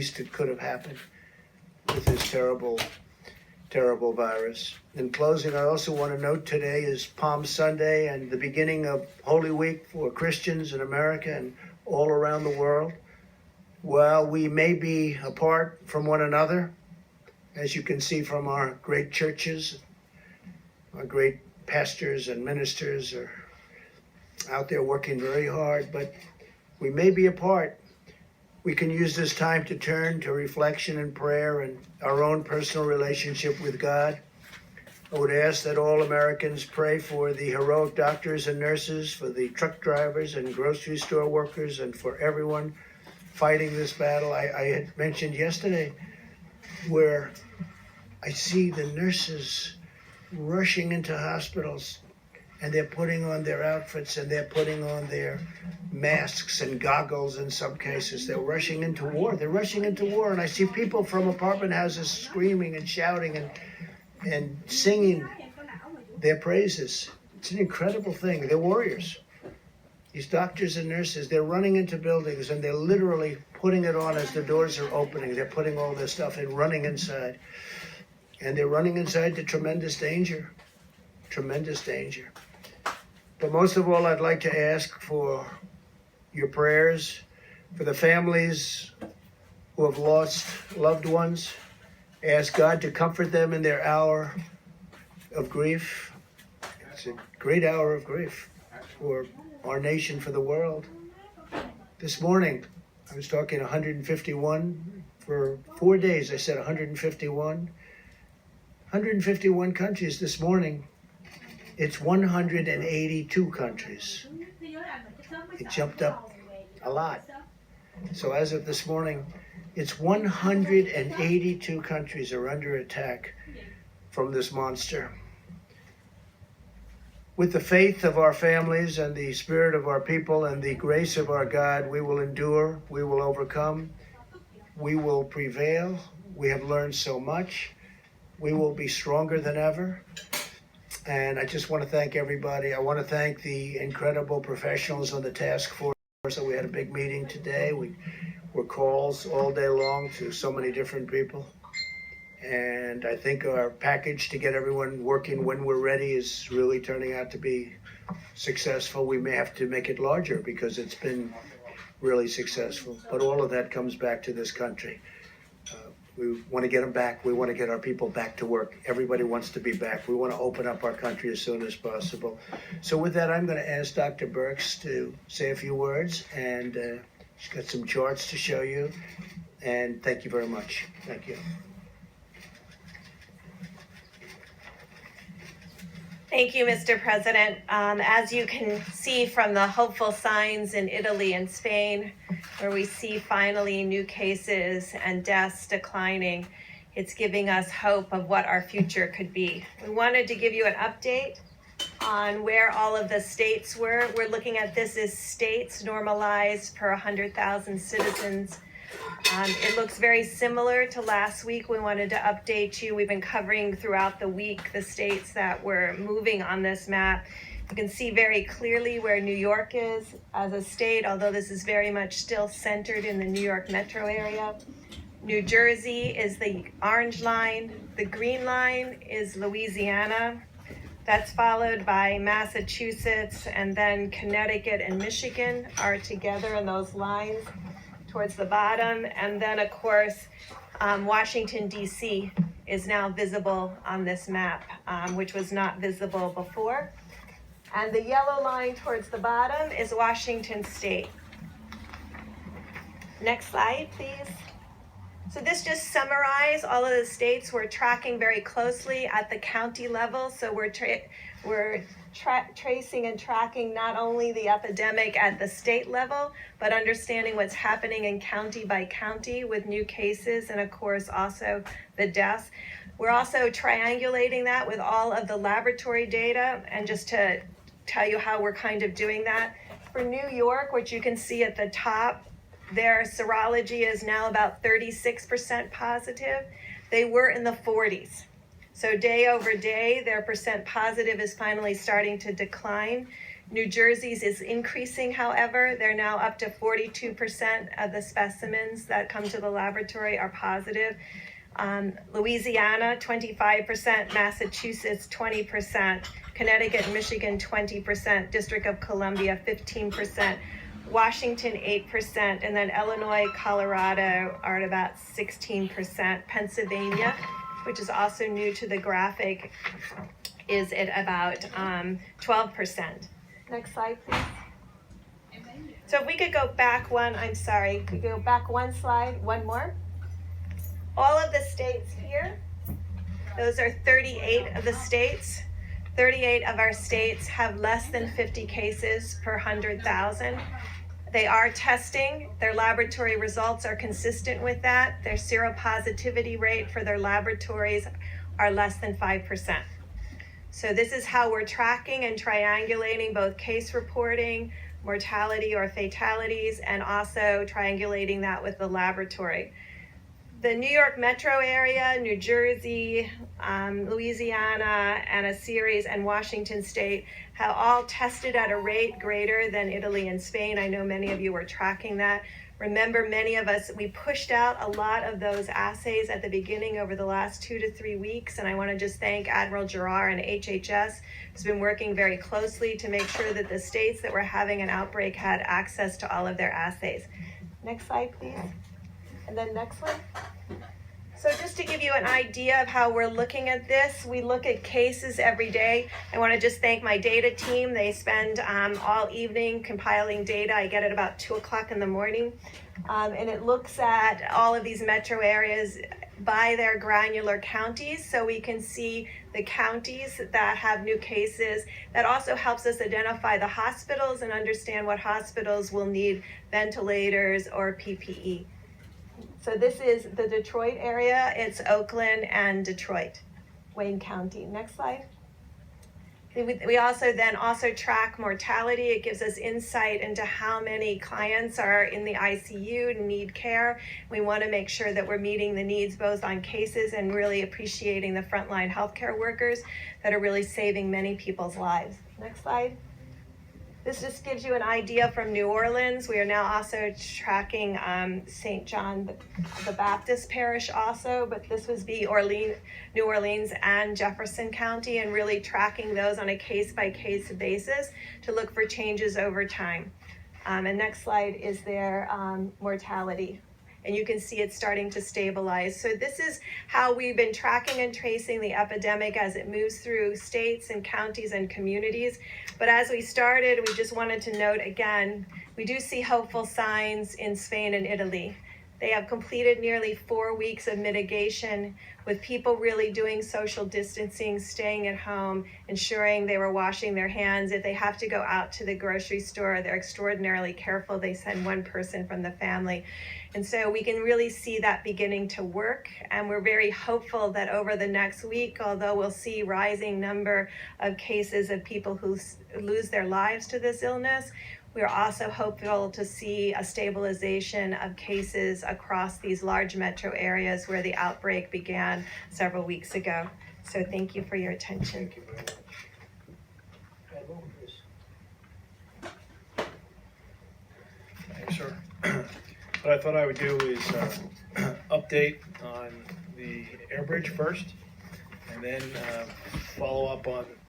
least it could have happened with this terrible, terrible virus. In closing, I also want to note today is Palm Sunday and the beginning of Holy Week for Christians in America and all around the world. While we may be apart from one another, as you can see from our great churches, our great pastors and ministers are out there working very hard, but we may be apart. We can use this time to turn to reflection and prayer and our own personal relationship with God. I would ask that all Americans pray for the heroic doctors and nurses, for the truck drivers and grocery store workers, and for everyone fighting this battle. I had mentioned yesterday where I see the nurses rushing into hospitals, and they're putting on their outfits and they're putting on their masks and goggles in some cases. They're rushing into war. They're rushing into war. And I see people from apartment houses screaming and shouting and singing their praises. It's an incredible thing. They're warriors. These doctors and nurses, they're running into buildings and they're literally putting it on as the doors are opening. They're putting all this stuff in, running inside. And they're running inside to tremendous danger. Tremendous danger. But most of all, I'd like to ask for your prayers for the families who have lost loved ones. Ask God to comfort them in their hour of grief. It's a great hour of grief for our nation, for the world. This morning, I was talking 151. For 4 days, I said 151. 151 countries this morning. It's 182 countries. It jumped up a lot. So as of this morning, it's 182 countries are under attack from this monster. With the faith of our families and the spirit of our people and the grace of our God, we will endure, we will overcome, we will prevail. We have learned so much. We will be stronger than ever. And I just want to thank everybody. I want to thank the incredible professionals on the task force. So we had a big meeting today. We were calls all day long to so many different people. And I think our package to get everyone working when we're ready is really turning out to be successful. We may have to make it larger because it's been really successful. But all of that comes back to this country. We want to get them back. We want to get our people back to work. Everybody wants to be back. We want to open up our country as soon as possible. So with that, I'm going to ask Dr. Birx to say a few words, and she's got some charts to show you. And thank you very much. Thank you. Thank you, Mr. President. As you can see from the hopeful signs in Italy and Spain, where we see finally new cases and deaths declining, it's giving us hope of what our future could be. We wanted to give you an update on where all of the states were. We're looking at this as states normalized per 100,000 citizens. It looks very similar to last week. We wanted to update you. We've been covering throughout the week the states that were moving on this map. You can see very clearly where New York is as a state, although this is very much still centered in the New York metro area. New Jersey is the orange line. The green line is Louisiana. That's followed by Massachusetts, and then Connecticut and Michigan are together in those lines towards the bottom. And then, of course, Washington, D.C. is now visible on this map, which was not visible before. And the yellow line towards the bottom is Washington State. Next slide, please. So this just summarizes all of the states we're tracking very closely at the county level. So we're tracing and tracking not only the epidemic at the state level, but understanding what's happening in county by county with new cases and, of course, also the deaths. We're also triangulating that with all of the laboratory data. And just to tell you how we're kind of doing that, for New York, which you can see at the top, their serology is now about 36% positive. They were in the 40s. So day over day, their percent positive is finally starting to decline. New Jersey's is increasing, however. They're now up to 42% of the specimens that come to the laboratory are positive. Louisiana, 25%, Massachusetts, 20%, Connecticut and Michigan, 20%, District of Columbia, 15%, Washington, 8%, and then Illinois, Colorado are at about 16%. Pennsylvania, which is also new to the graphic, is at about 12%. Next slide, please. So if we could go back one, I'm sorry, could go back one slide, one more. All of the states here, those are 38 of the states. 38 of our states have less than 50 cases per 100,000. They are testing. Their laboratory results are consistent with that. Their seropositivity rate for their laboratories are less than 5%. So this is how we're tracking and triangulating both case reporting, mortality or fatalities, and also triangulating that with the laboratory. The New York metro area, New Jersey, Louisiana, and a series, and Washington State have all tested at a rate greater than Italy and Spain. I know many of you were tracking that. Remember, many of us, we pushed out a lot of those assays at the beginning over the last 2 to 3 weeks, and I want to just thank Admiral Gerard and HHS, who's been working very closely to make sure that the states that were having an outbreak had access to all of their assays. Next slide, please. And then next one. So just to give you an idea of how we're looking at this, we look at cases every day. I want to just thank my data team. They spend all evening compiling data. I get it about 2 o'clock in the morning. And it looks at all of these metro areas by their granular counties, so we can see the counties that have new cases. That also helps us identify the hospitals and understand what hospitals will need ventilators or PPE. So this is the Detroit area. It's Oakland and Detroit, Wayne County. Next slide. We also track mortality. It gives us insight into how many clients are in the ICU and need care. We want to make sure that we're meeting the needs both on cases and really appreciating the frontline healthcare workers that are really saving many people's lives. Next slide. This just gives you an idea from New Orleans. We are now also tracking St. John the Baptist Parish also, but this was New Orleans and Jefferson County, and really tracking those on a case-by-case basis to look for changes over time. And next slide is their mortality. And you can see it's starting to stabilize. So this is how we've been tracking and tracing the epidemic as it moves through states and counties and communities. But as we started, we just wanted to note again, we do see hopeful signs in Spain and Italy. They have completed nearly 4 weeks of mitigation with people really doing social distancing, staying at home, ensuring they were washing their hands. If they have to go out to the grocery store, they're extraordinarily careful. They send one person from the family. And so we can really see that beginning to work. And we're very hopeful that over the next week, although we'll see rising number of cases of people who lose their lives to this illness, we're also hopeful to see a stabilization of cases across these large metro areas where the outbreak began several weeks ago. So thank you for your attention. Thank you very much. Thanks, sir. What I thought I would do is update on the air bridge first, and then follow up on